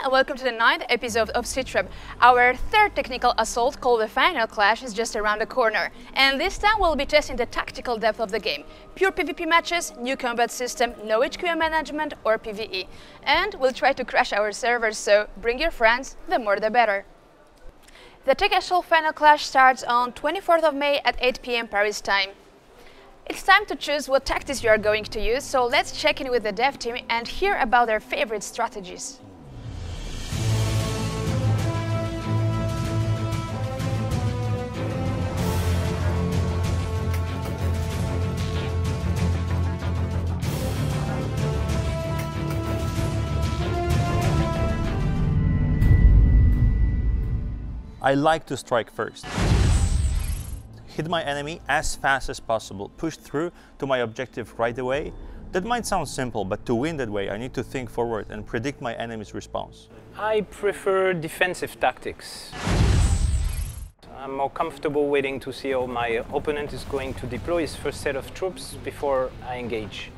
and welcome to the 9th episode of SITREP. Our third technical assault, called the Final Clash, is just around the corner. And this time we'll be testing the tactical depth of the game. Pure PvP matches, new combat system, no HQ management or PvE. And we'll try to crash our servers, so bring your friends, the more the better. The Tech Assault Final Clash starts on 24th of May at 8 PM Paris time. It's time to choose what tactics you are going to use, so let's check in with the dev team and hear about their favorite strategies. I like to strike first. Hit my enemy as fast as possible, push through to my objective right away. That might sound simple, but to win that way I need to think forward and predict my enemy's response. I prefer defensive tactics. I'm more comfortable waiting to see how my opponent is going to deploy his first set of troops before I engage.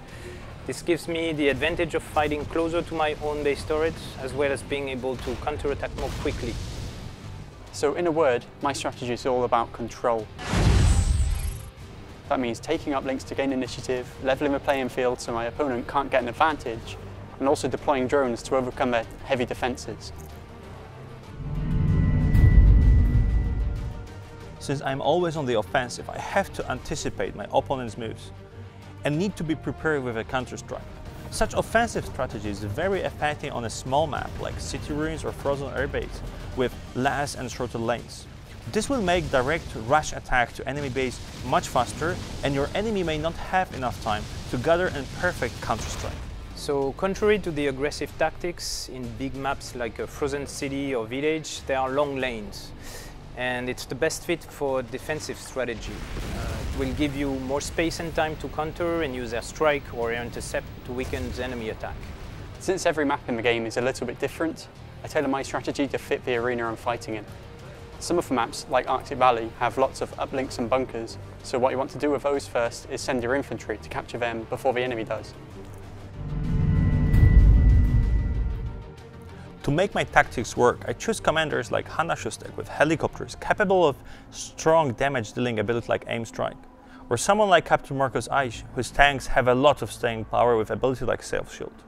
This gives me the advantage of fighting closer to my own base turrets, as well as being able to counterattack more quickly. So in a word, my strategy is all about control. That means taking up links to gain initiative, leveling the playing field so my opponent can't get an advantage, and also deploying drones to overcome their heavy defences. Since I'm always on the offensive, I have to anticipate my opponent's moves and need to be prepared with a counter-strike. Such offensive strategy is very effective on a small map like city ruins or frozen airbase with less and shorter lanes. This will make direct rush attack to enemy base much faster, and your enemy may not have enough time to gather a perfect counter-strike. So, contrary to the aggressive tactics in big maps like a frozen city or village, there are long lanes. And it's the best fit for defensive strategy. It will give you more space and time to counter and use airstrike or air intercept to weaken the enemy attack. Since every map in the game is a little bit different, I tailor my strategy to fit the arena I'm fighting in. Some of the maps, like Arctic Valley, have lots of uplinks and bunkers, so what you want to do with those first is send your infantry to capture them before the enemy does. To make my tactics work, I choose commanders like Hanna Szustek with helicopters capable of strong damage dealing ability like aim strike, or someone like Captain Marcos Eich, whose tanks have a lot of staying power with ability like self shield.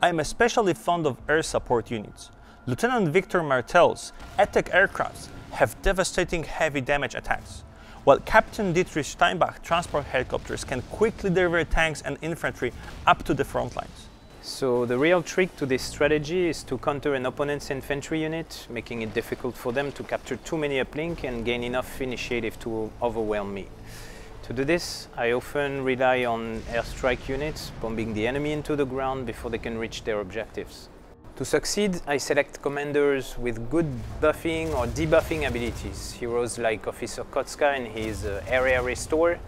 I am especially fond of air support units. Lieutenant Victor Martel's attack aircrafts have devastating heavy damage attacks, while Captain Dietrich Steinbach transport helicopters can quickly deliver tanks and infantry up to the front lines. So the real trick to this strategy is to counter an opponent's infantry unit, making it difficult for them to capture too many uplink and gain enough initiative to overwhelm me. To do this, I often rely on airstrike units, bombing the enemy into the ground before they can reach their objectives. To succeed, I select commanders with good buffing or debuffing abilities, heroes like Officer Kotska and his Area Restore,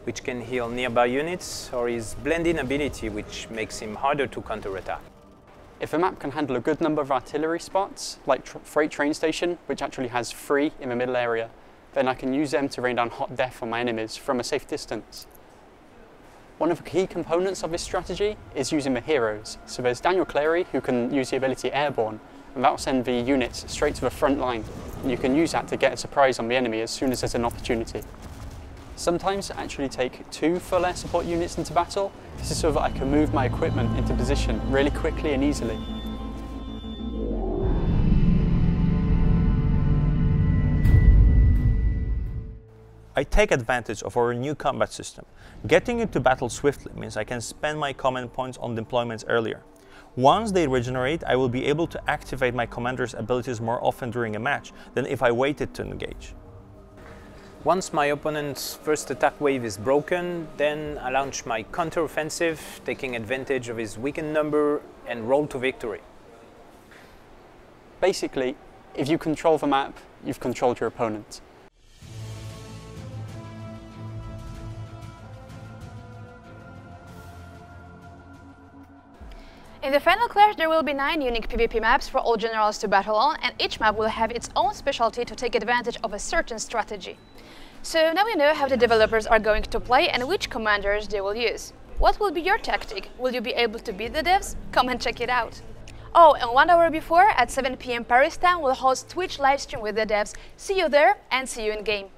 which can heal nearby units, or his blend-in ability, which makes him harder to counterattack. If a map can handle a good number of artillery spots, like Freight Train Station, which actually has 3 in the middle area, then I can use them to rain down hot death on my enemies from a safe distance. One of the key components of this strategy is using the heroes. So there's Daniel Clary, who can use the ability Airborne, and that will send the units straight to the front line, and you can use that to get a surprise on the enemy as soon as there's an opportunity. Sometimes I actually take 2 full air support units into battle. This is so that I can move my equipment into position really quickly and easily. I take advantage of our new combat system. Getting into battle swiftly means I can spend my command points on deployments earlier. Once they regenerate, I will be able to activate my commander's abilities more often during a match than if I waited to engage. Once my opponent's first attack wave is broken, then I launch my counter-offensive, taking advantage of his weakened number and roll to victory. Basically, if you control the map, you've controlled your opponent. In the Final Clash there will be 9 unique PvP maps for all generals to battle on, and each map will have its own specialty to take advantage of a certain strategy. So now we know how the developers are going to play and which commanders they will use. What will be your tactic? Will you be able to beat the devs? Come and check it out! Oh, and 1 hour before, at 7 p.m. Paris time, we'll host Twitch livestream with the devs. See you there and see you in game.